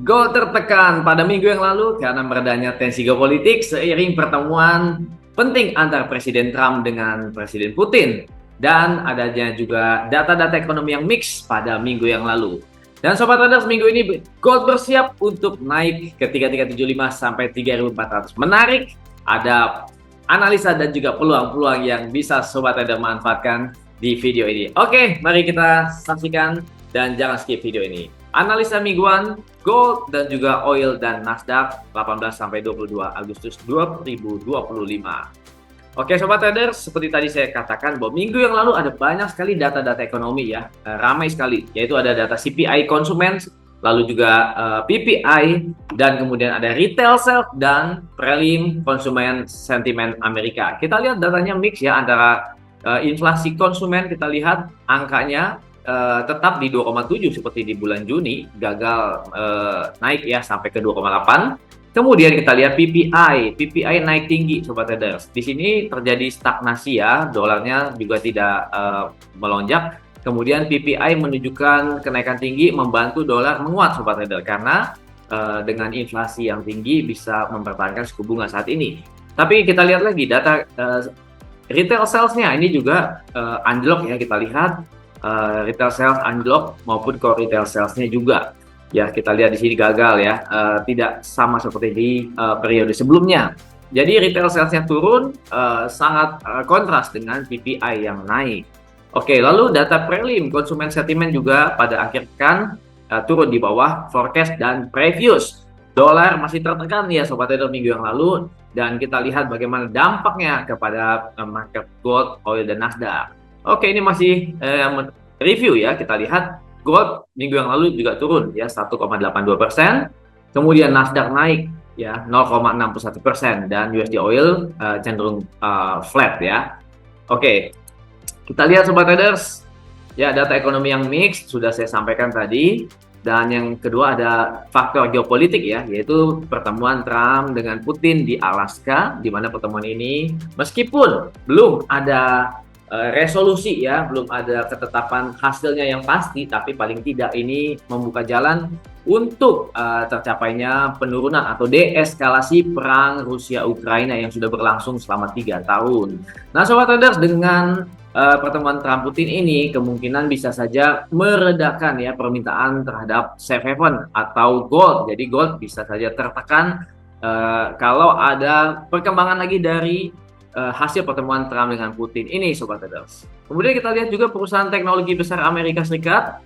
Gold tertekan pada minggu yang lalu karena meredanya tensi geopolitik seiring pertemuan penting antara Presiden Trump dengan Presiden Putin. Dan adanya juga data-data ekonomi yang mix pada minggu yang lalu. Dan Sobat Traders, minggu ini gold bersiap untuk naik ke 3375 sampai 3400. Menarik, ada analisa dan juga peluang-peluang yang bisa Sobat Traders manfaatkan di video ini. Oke, mari kita saksikan dan jangan skip video ini. Analisa mingguan gold dan juga oil dan Nasdaq 18 sampai 22 Agustus 2025. Oke Sobat Traders, seperti tadi saya katakan bahwa minggu yang lalu ada banyak sekali data-data ekonomi ya, ramai sekali, yaitu ada data CPI konsumen, lalu juga PPI, dan kemudian ada retail sales dan prelim konsumen sentimen Amerika. Kita lihat datanya mix ya, antara inflasi konsumen kita lihat angkanya tetap di 2,7 seperti di bulan Juni, gagal naik ya sampai ke 2,8. Kemudian kita lihat PPI naik tinggi Sobat Traders. Di sini terjadi stagnasi ya, dolarnya juga tidak melonjak. Kemudian PPI menunjukkan kenaikan tinggi membantu dolar menguat Sobat Traders karena dengan inflasi yang tinggi bisa mempertahankan suku bunga saat ini. Tapi kita lihat lagi data retail sales-nya ini juga anjlok ya, kita lihat retail sales anjlok maupun core retail sales-nya juga. Ya, kita lihat di sini gagal ya, tidak sama seperti di periode sebelumnya. Jadi retail sales-nya turun, sangat kontras dengan PPI yang naik. Oke, lalu data prelim konsumen sentimen juga pada akhir pekan turun di bawah forecast dan previous. Dolar masih tertekan ya Sobat Trader minggu yang lalu, dan kita lihat bagaimana dampaknya kepada market gold, oil, dan Nasdaq. Oke, ini masih review ya, kita lihat gold minggu yang lalu juga turun ya 1,82%, kemudian Nasdaq naik ya 0,61% dan USD oil cenderung flat ya. Oke, kita lihat Sobat Traders ya, data ekonomi yang mix sudah saya sampaikan tadi, dan yang kedua ada faktor geopolitik ya, yaitu pertemuan Trump dengan Putin di Alaska, di mana pertemuan ini meskipun belum ada resolusi ya, belum ada ketetapan hasilnya yang pasti, tapi paling tidak ini membuka jalan untuk tercapainya penurunan atau deeskalasi perang Rusia-Ukraina yang sudah berlangsung selama 3 tahun. Nah Sobat Traders, dengan pertemuan Trump Putin ini kemungkinan bisa saja meredakan ya permintaan terhadap safe haven atau gold. Jadi gold bisa saja tertekan kalau ada perkembangan lagi dari hasil pertemuan Trump dengan Putin ini Sobat Traders. Kemudian kita lihat juga perusahaan teknologi besar Amerika Serikat,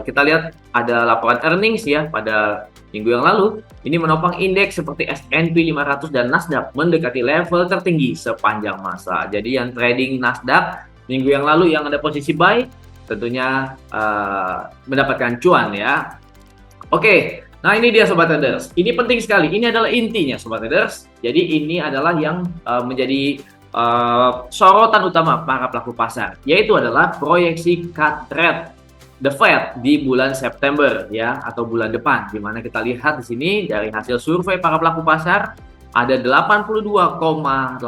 kita lihat ada laporan earnings ya pada minggu yang lalu. Ini menopang indeks seperti S&P 500 dan Nasdaq mendekati level tertinggi sepanjang masa. Jadi yang trading Nasdaq minggu yang lalu yang ada posisi buy tentunya mendapatkan cuan ya. Oke, nah ini dia Sobat Traders. Ini penting sekali. Ini adalah intinya Sobat Traders. Jadi ini adalah yang menjadi sorotan utama para pelaku pasar, yaitu adalah proyeksi cut rate The Fed di bulan September ya, atau bulan depan, di mana kita lihat di sini dari hasil survei para pelaku pasar ada 82,8%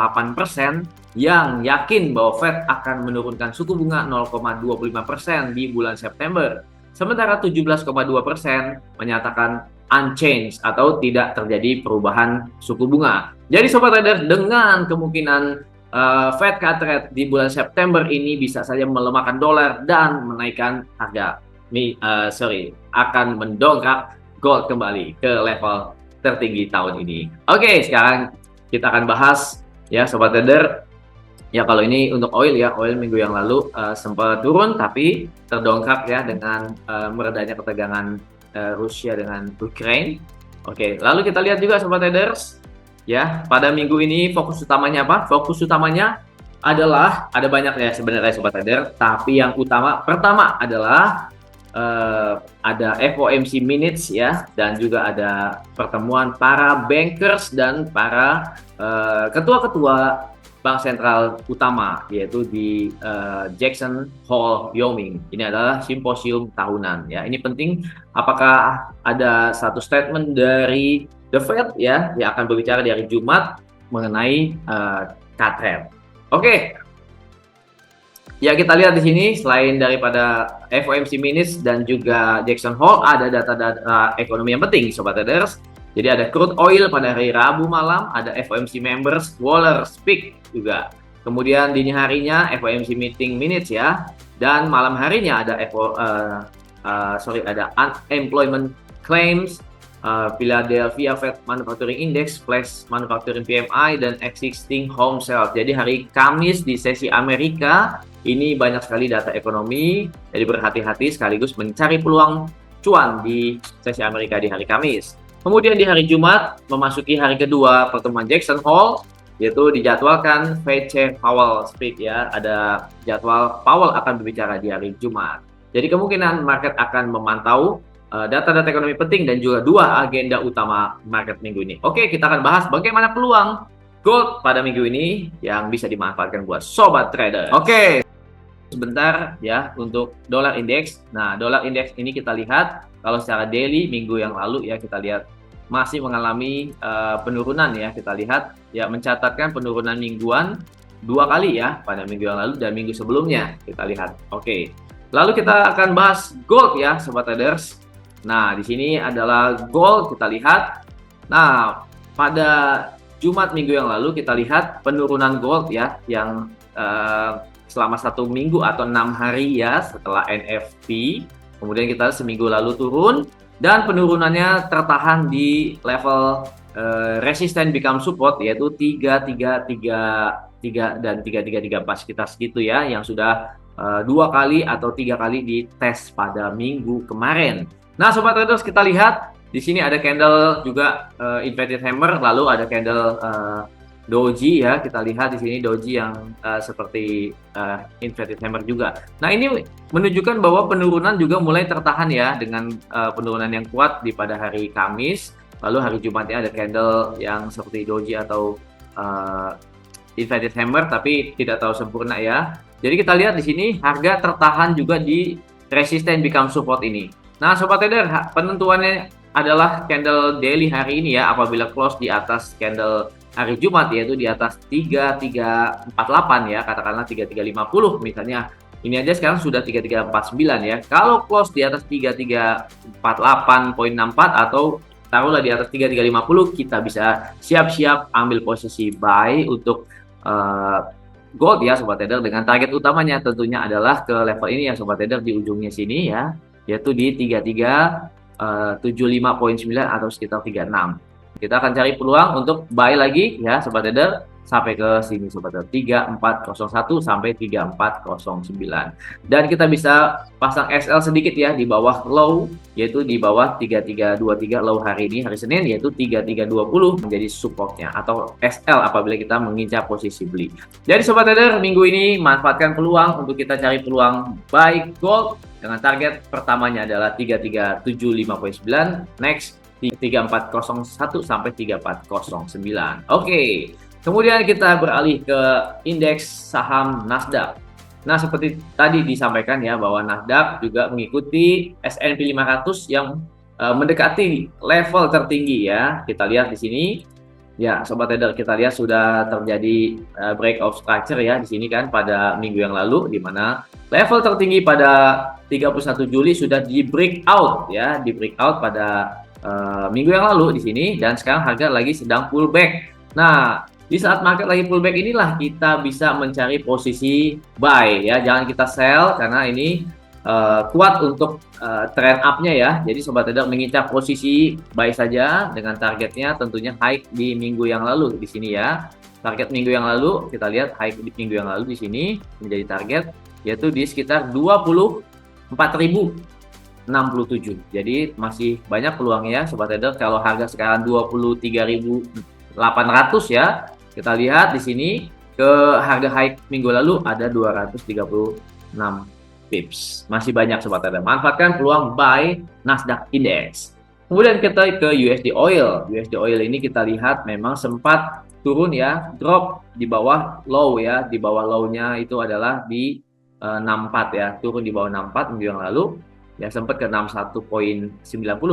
yang yakin bahwa Fed akan menurunkan suku bunga 0,25% di bulan September. Sementara 17,2% menyatakan unchanged atau tidak terjadi perubahan suku bunga. Jadi Sobat Trader, dengan kemungkinan Fed cut rate di bulan September ini bisa saja melemahkan dolar dan menaikkan harga, akan mendongkrak gold kembali ke level tertinggi tahun ini. Oke, sekarang kita akan bahas ya Sobat Trader. Ya kalau ini untuk oil ya, oil minggu yang lalu sempat turun tapi terdongkrak ya dengan meredanya ketegangan Rusia dengan Ukraine. Oke, lalu kita lihat juga Sobat Traders ya, pada minggu ini fokus utamanya apa? Fokus utamanya adalah ada banyak ya sebenarnya Sobat Traders, tapi yang pertama adalah ada FOMC minutes ya, dan juga ada pertemuan para bankers dan para ketua-ketua bank sentral utama, yaitu di Jackson Hole, Wyoming. Ini adalah simposium tahunan ya. Ini penting, apakah ada satu statement dari The Fed ya yang akan berbicara di hari Jumat mengenai cut rate. Oke. Ya, kita lihat di sini selain daripada FOMC minutes dan juga Jackson Hole, ada data-data ekonomi yang penting, Sobat Traders. Jadi ada crude oil pada hari Rabu malam, ada FOMC members Waller speak juga. Kemudian dini harinya FOMC meeting minutes ya, dan malam harinya ada ada unemployment claims, Philadelphia Fed Manufacturing Index, Flash Manufacturing PMI, dan existing home sales. Jadi hari Kamis di sesi Amerika ini banyak sekali data ekonomi, jadi berhati-hati sekaligus mencari peluang cuan di sesi Amerika di hari Kamis. Kemudian di hari Jumat memasuki hari kedua pertemuan Jackson Hole, yaitu dijadwalkan Fed Chair Powell speak ya, ada jadwal Powell akan berbicara di hari Jumat. Jadi kemungkinan market akan memantau data-data ekonomi penting dan juga dua agenda utama market minggu ini. Oke, kita akan bahas bagaimana peluang gold pada minggu ini yang bisa dimanfaatkan buat sobat trader. Oke, sebentar ya untuk dolar indeks. Nah, dolar indeks ini kita lihat kalau secara daily minggu yang lalu ya, kita lihat masih mengalami penurunan ya. Kita lihat ya, mencatatkan penurunan mingguan 2 kali ya pada minggu yang lalu dan minggu sebelumnya. Kita lihat. Oke. Lalu kita akan bahas gold ya, sobat traders. Nah, di sini adalah gold, kita lihat. Nah, pada Jumat minggu yang lalu kita lihat penurunan gold ya, yang selama 1 minggu atau 6 hari ya setelah NFP. Kemudian kita seminggu lalu turun dan penurunannya tertahan di level resisten become support, yaitu 3333 dan 3334 sekitar segitu ya, yang sudah 2 kali atau 3 kali dites pada minggu kemarin. Nah, sobat traders, kita lihat di sini ada candle juga inverted hammer, lalu ada candle doji ya. Kita lihat di sini doji yang seperti inverted hammer juga. Nah, ini menunjukkan bahwa penurunan juga mulai tertahan ya dengan penurunan yang kuat di pada hari Kamis. Lalu hari Jumatnya ada candle yang seperti doji atau inverted hammer tapi tidak terlalu sempurna ya. Jadi kita lihat di sini harga tertahan juga di resisten become support ini. Nah, sobat trader, penentuannya adalah candle daily hari ini ya, apabila close di atas candle hari Jumat, yaitu di atas 3348 ya, katakanlah 3350 misalnya. Ini aja sekarang sudah 3349 ya. Kalau close di atas 3348.64 atau taruhlah di atas 3350, kita bisa siap-siap ambil posisi buy untuk gold ya, sobat trader, dengan target utamanya tentunya adalah ke level ini ya, sobat trader, di ujungnya sini ya, yaitu di 3375.9 atau sekitar 36. Kita akan cari peluang untuk buy lagi ya, sobat trader, sampai ke sini, sobat trader, 3401 sampai 3409. Dan kita bisa pasang SL sedikit ya di bawah low, yaitu di bawah 3323 low hari ini, hari Senin, yaitu 3320 menjadi supportnya, atau SL apabila kita mengincar posisi beli. Jadi sobat trader, minggu ini manfaatkan peluang untuk kita cari peluang buy gold dengan target pertamanya adalah 3375.9, next 3401 sampai 3409. Oke. Kemudian kita beralih ke indeks saham Nasdaq. Nah, seperti tadi disampaikan ya, bahwa Nasdaq juga mengikuti S&P 500 yang mendekati level tertinggi ya. Kita lihat di sini. Ya, sobat trader, kita lihat sudah terjadi breakout structure ya di sini kan pada minggu yang lalu, di mana level tertinggi pada 31 Juli sudah di breakout ya, di breakout pada minggu yang lalu di sini, dan sekarang harga lagi sedang pullback. Nah, di saat market lagi pullback inilah kita bisa mencari posisi buy ya, jangan kita sell karena ini kuat untuk trend up-nya ya. Jadi sobat trader mengincar posisi buy saja dengan targetnya tentunya high di minggu yang lalu di sini ya. Target minggu yang lalu kita lihat high di minggu yang lalu di sini menjadi target, yaitu di sekitar 24.067. Jadi masih banyak peluangnya sobat trader. Kalau harga sekarang 23.800 ya. Kita lihat di sini ke harga high minggu lalu ada 236 pips. Masih banyak sobat trader. Manfaatkan peluang buy Nasdaq Index. Kemudian kita ke USD Oil. USD Oil ini kita lihat memang sempat turun ya, drop di bawah low ya. Di bawah low-nya itu adalah di 64 ya, turun di bawah 64 minggu yang lalu. Ya, sempat ke 61.90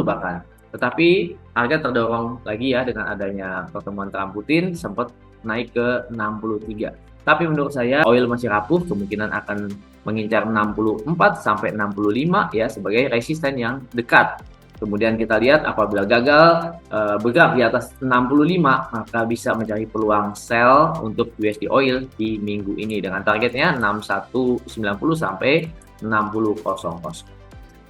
bahkan. Tetapi harga terdorong lagi ya dengan adanya pertemuan Trump Putin, sempat naik ke 63. Tapi menurut saya oil masih rapuh, kemungkinan akan mengincar 64 sampai 65 ya sebagai resisten yang dekat. Kemudian kita lihat apabila gagal bergerak di atas 65, maka bisa mencari peluang sell untuk USD oil di minggu ini dengan targetnya 6190 sampai 6000.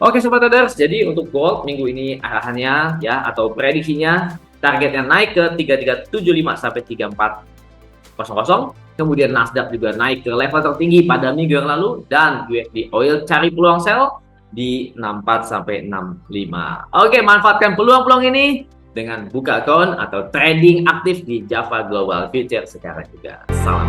Oke sobat traders, jadi untuk gold minggu ini arahannya ya atau prediksinya targetnya naik ke 3375 sampai 3400. Kemudian Nasdaq juga naik ke level tertinggi pada minggu yang lalu dan USD oil cari peluang sell di 64 sampai 65. Oke, manfaatkan peluang-peluang ini dengan buka akun atau trading aktif di Java Global Future sekarang juga. Salam.